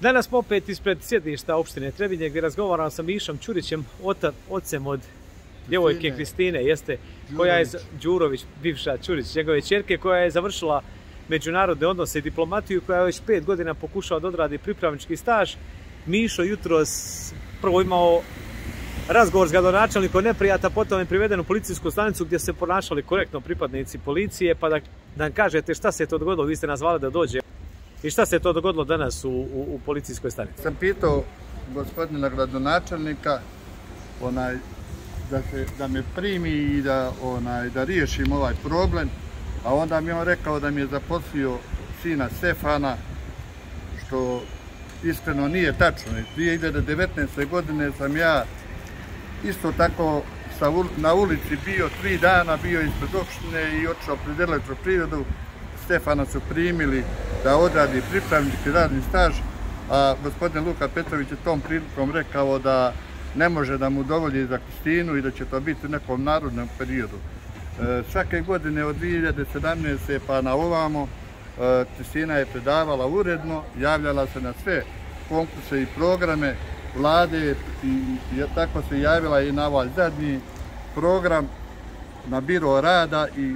Danas smo opet ispred sjedišta opštine Trebinje gdje razgovaram sa Mišom Ćurićem, ocem od djevojke Kristine, koja je Đurović, bivša Ćurić, njegove ćerke, koja je završila međunarodne odnose i diplomatiju, koja je već 5 godina pokušala da odradi pripravnički staž. Mišo jutros prvo imao razgovor s gradonačelnikom neprijata, potom je priveden u policijsku stanicu gdje se ponašali korektno pripadnici policije, pa da nam kažete šta se to dogodilo, vi ste nas zvali da dođe. I šta se to dogodilo danas u policijskoj stanici? Sam pitao gospodina gradonačelnika da me primi i da riješim ovaj problem, a onda mi on rekao da mi je zaposlio sina Stefana, što iskreno nije tačno. 2019. godine sam ja isto tako na ulici bio 3 dana, bio ispred opštine i otišao pred Elektroprivredu. Stefana su primili da odradi pripravnički radni staž, a gospodin Luka Petrović je tom prilikom rekao da ne može da mu dovolji za Kristinu i da će to biti u nekom narodnom periodu. Svake godine od 2017. pa na ovamo Kristina je predavala uredno, javljala se na sve konkurse i programe vlade i tako se javila i na ovaj zadnji program na biro rada i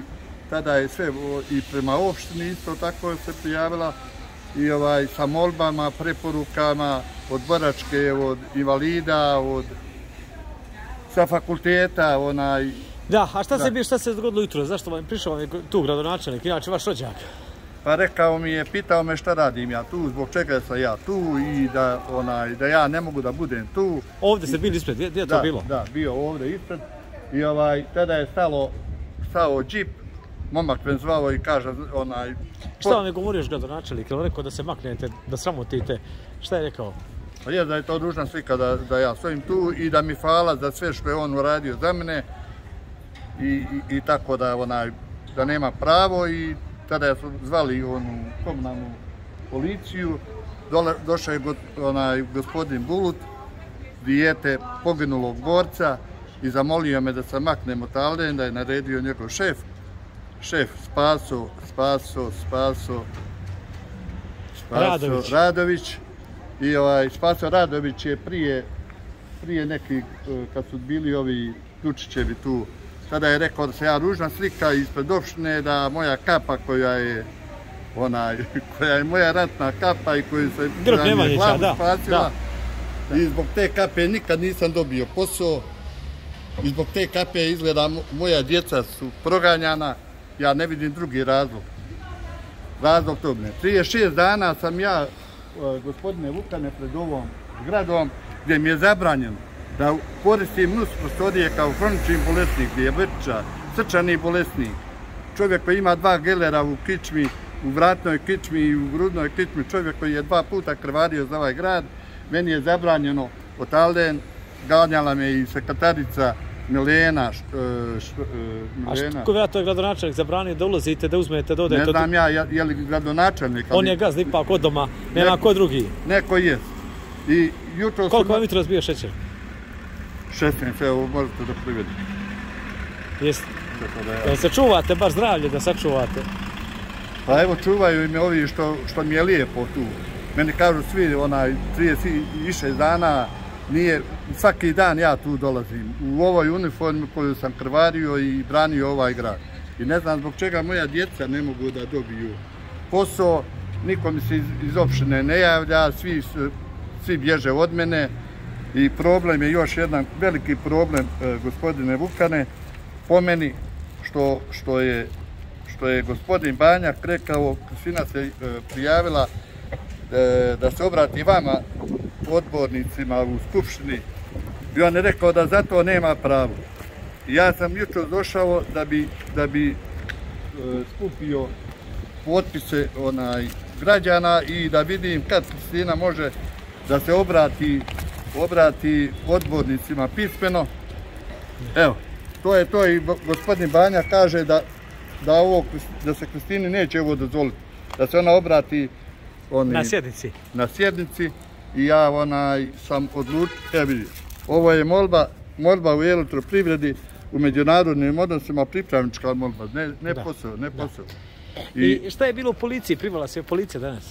tada je sve i prema opštini isto tako se prijavila i sa molbama, preporukama od boračke, od invalida, sa fakulteta, Da, a šta se dogodilo jutro? Zašto vam prišao vam tu gradonačelnik, inače vaš rođak? Pa rekao mi je, pitao me šta radim ja tu, zbog čega sam ja tu i da ja ne mogu da budem tu. Ovdje ste bili ispred, gdje je to bilo? Da, bio ovdje ispred i tada je stao džip, momak me zvao i kaže Šta vam je govorio još gradonačelnik? Je li rekao da se maknete, da sramotite? Šta je rekao? Pa je da je to dužna slika da ja stojim tu i da mi hvala za sve što je on uradio za mene i tako da nema pravo i tada su zvali onu komunalnu policiju, došao je gospodin Bulut, dijete poginulog borca i zamolio me da se maknem odavde, da je naredio njegov šef Spaso Radović. I Spaso Radović je prije neki, kad su bili ovi Dučićevi tu, tada je rekao da se ja ružna slika ispred opštine, da moja kapa koja je moja ratna kapa i koju se je glavu spasila. I zbog te kape nikad nisam dobio posao. I zbog te kape izgleda moja djeca su proganjana. Ja ne vidim drugi razlog. Razlog to ne. 36 dana sam ja, gospodine Vukane, pred ovom zgradom gdje mi je zabranjeno da koristim nus prostorije kao hronični bolesnik, dijabetičar, srčani bolesnik, čovjek koji ima 2 gelera u kičmi, u vratnoj kičmi i u grudnoj kičmi, čovjek koji je 2 puta krvario za ovaj grad, meni je zabranjeno odavde, ganjala me i sekretarica Milena. A što je to gradonačelnik zabranio da ulazite, da uzmete, da odete? Ne znam ja, je li gradonačelnik? On je gazda ipak od doma, nema ko drugi. Neko jest. Koliko vam jutros bio šećer? 16, evo možete da privedete. Jeste. Jel se čuvate, baš zdravlje da sačuvate? Pa evo čuvaju mi ovi što mi je lijepo tu. Meni kažu svi 36 dana, svaki dan ja tu dolazim. U ovoj uniformi koju sam krvario i branio ovaj grad. I ne znam zbog čega moja djeca ne mogu da dobiju posao, niko mi se iz opštine ne javlja, svi bježe od mene. I problem je još jedan veliki problem, gospodine Vukane, po meni, što je gospodin Banjak rekao, Kristina se prijavila da se obrati vama, odbornicima u skupštini, i on je rekao da za to nema pravo. Ja sam jutro došao da bi skupio potpise građana i da vidim kad Kristina može da se obrati odbornicima pismeno. Evo, to je to i gospodin Banja kaže da se Kristini neće ovo dozvoliti, da se ona obrati na sjednici i ja sam odlučio, evo vidi, ovo je molba u Elektroprivredi u međunarodnim odnosima, pripravnička molba, ne posao. I šta je bilo u policiji, privala se policija danas?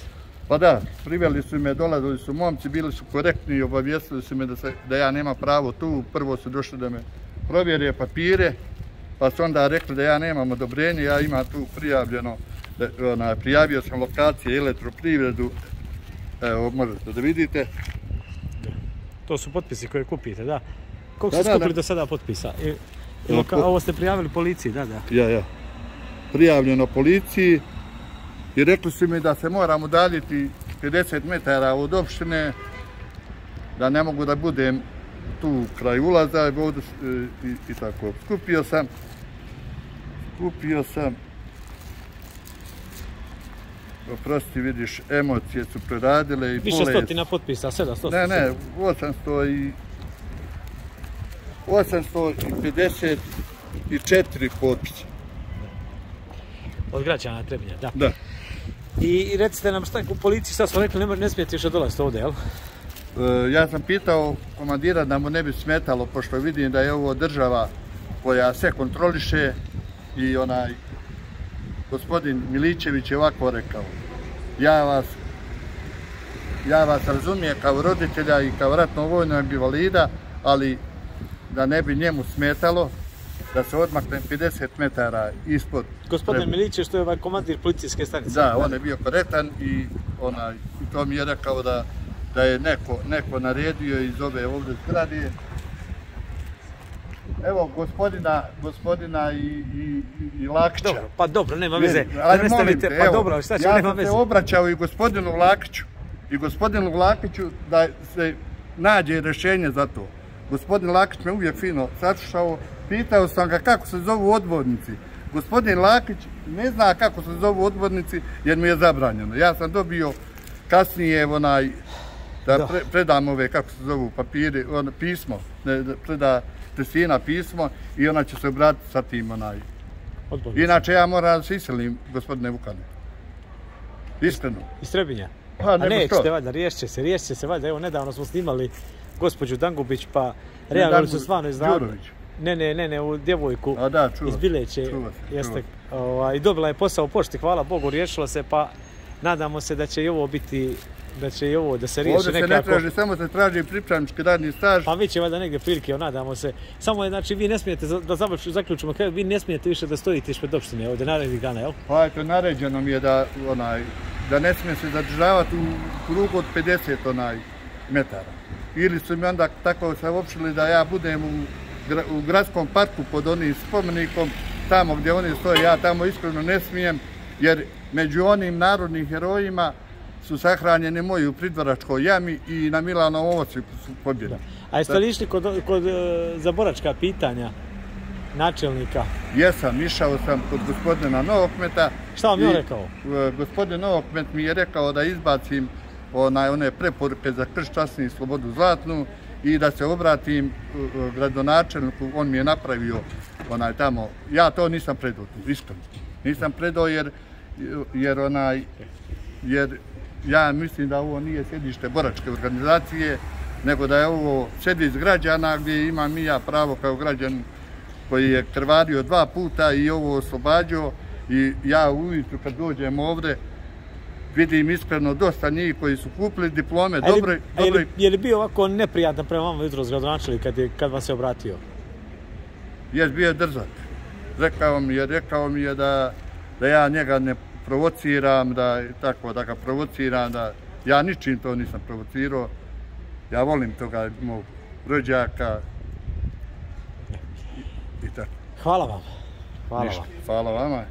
Pa da, priveli su me, dolazili su momci, bili su korektni i obavijestili su me da ja nemam pravo tu. Prvo su došli da me provjere papire, pa su onda rekli da ja nemam odobrenje, ja imam tu prijavljeno, prijavio sam lokacije Elektroprivredu, evo možete da vidite. To su potpisi koje kupite, da. Koliko ste skupili do sada potpisa? Ovo ste prijavili policiji, da. Ja. Prijavljeno policiji i rekli su mi da se moram udaljiti 50 metara od opštine, da ne mogu da budem tu kraj ulaza i tako. Skupio sam, oprosti, vidiš, emocije su preradile i više stotina potpisa, 700? Ne, 854 potpisa. Od građana Trebinja, da. Da. I recite nam šta u policiji, sad smo rekli ne smijete više dolaziti ovdje, jel? Ja sam pitao komandira da mu ne bi smetalo, pošto vidim da je ovo država koja sve kontroliše i gospodin Miličević je ovako rekao: ja vas razumijem kao roditelja i kao ratno vojnog invalida, ali da ne bi njemu smetalo da se odmaknem 50 metara ispod. Gospodin Miličević, što je komandir policijske stanice. Da, on je bio korektan i to mi je rekao da je neko naredio iz ove ovdje zgrade. Evo gospodina i Lakića. Dobro, pa dobro, nema veze. Ali molim te, evo, nema veze. ja sam se obraćao i gospodinu Lakiću da se nađe rješenje za to. Gospodin Lakić me uvijek fino saslušao, pitao sam ga kako se zovu odbornici. Gospodin Lakić ne zna kako se zovu odbornici jer mi je zabranjeno. Ja sam dobio kasnije da predam ove, kako se zovu, papiri, pismo, preda Kristina pismo i ona će se obratiti sa tim Inače ja moram da se iselim, gospodine Vukane. Iskreno. Iz Trebinja? A nećete valjda, riješit će se valjda. Evo, nedavno smo snimali gospođu Dangubić, pa reagovali su stvarno izdavno. Ne, u djevojku iz Bileće. I dobila je posao u pošti, hvala Bogu, riješilo se, pa nadamo se da će i ovo biti, da se riješi nekako. Ovdje se ne traži, samo se traži pripravnički radni staž. Pa vi će valjda negdje prilike, nadamo se. Samo je, znači, vi ne smijete, da zaključimo, vi ne smijete više da stojite ispred opštine ovdje narednih dana, jel? Pa eto, naređeno mi je da ne smije se zadržavati u krugu od 50 metara. Ili su mi onda tako saopštili da ja budem u gradskom parku pod onim spomenikom, tamo gdje oni stoje, ja tamo iskreno ne smijem, jer među onim narodnim herojima su sahranjeni moji u Pridvoračkoj jami i na Milanovom ocijeku su pobjede. A jeste li išli kod zaboračka pitanja načelnika? Jesam, išao sam kod gospodina Novokmeta. Šta vam je on rekao? Gospodin Novokmet mi je rekao da izbacim one preporuke za krš, časni i slobodu zlatnu i da se obratim gradonačelniku, on mi je napravio tamo. Ja to nisam predao, iskreno. Nisam predao jer ja mislim da ovo nije sjedište boračke organizacije, nego da je ovo sjedište građana gdje imam i ja pravo kao građan koji je krvario 2 puta i ovo oslobađao. I ja ujutru kad dođem ovdje vidim iskreno dosta njih koji su kupili diplome. Je li bio ovako neprijatan prema vama jutros gradonačelnik kad vam se obratio? Jes, bio je drzak. Rekao mi je da ja njega ne provociram, da ga provociram, da ja ničim to nisam provocirao. Ja volim toga mog rođaka i tako. Hvala vam. Hvala vama.